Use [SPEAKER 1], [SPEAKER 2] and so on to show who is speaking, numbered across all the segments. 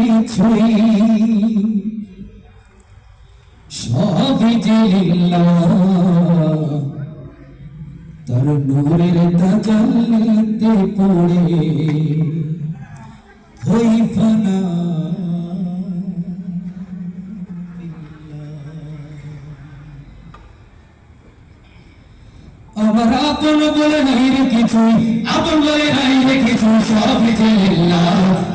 [SPEAKER 1] কিছুই সবই যে লিল্লাহ তার নূরের তাজাল্লিতে পড়ে হই ফানা আমার আপন বলে নাই রে কিছু আপন বলে নাই রে কিছু সবই যে লিল্লাহ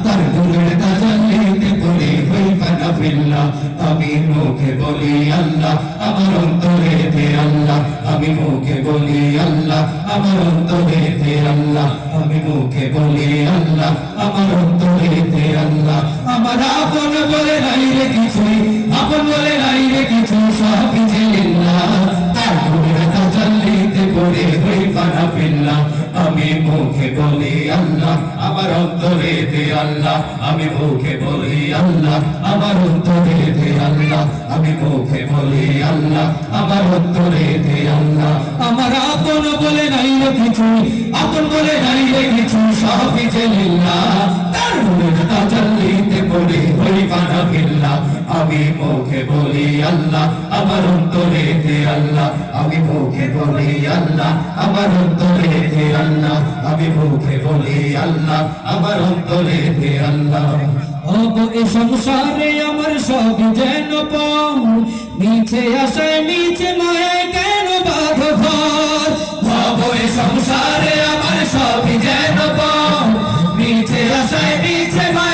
[SPEAKER 1] তার নূরের তাজাল্লিতে পড়ে হই ফানা ফিল্লাহ আমি মুখে বলি আল্লাহ আমার অন্তরে দে আল্লাহ আমি মুখে বলি আল্লাহ আমার অন্তরে দে আল্লাহ আমি মুখে বলি আল্লাহ আমার অন্তরে দে আল্লাহ আমার আপন বলে নাই রে কিছু আপন বলে নাই রে কিছু সবই যে লিল্লাহ তার নূরের তাজাল্লিতে পড়ে হই ফানা ফিল্লাহ আমি মুখে বলি আল্লাহ আমার অন্তরে দে আল্লাহ আমি মুখে বলি আল্লাহ আমার অন্তরে দে আল্লাহ আমি মুখে বলি আল্লাহ আমার অন্তরে দে আল্লাহ আমার আপন বলে নাই রে কিছু আপন বলে নাই রে কিছু সবই যে লিল্লাহ তার নূরের তাজাল্লিতে পড়ে হই ফানা ফিল্লাহ আমি মুখে বলি আল্লাহ আমার অন্তরে দে আল্লাহ আমি মুখে বলি আল্লাহ আমার অন্তরে দে আল্লাহ আমি মুখে বলি আল্লাহ আমার অন্তরে দে আল্লাহ অব এ সংসারে আমার সব যেন পাও নিচে আশায় নিচে মায়ায় কেন বাঁধো ঘর অব এ সংসারে আমার সব যেন পাও নিচে আশায় নিচে মায়ায়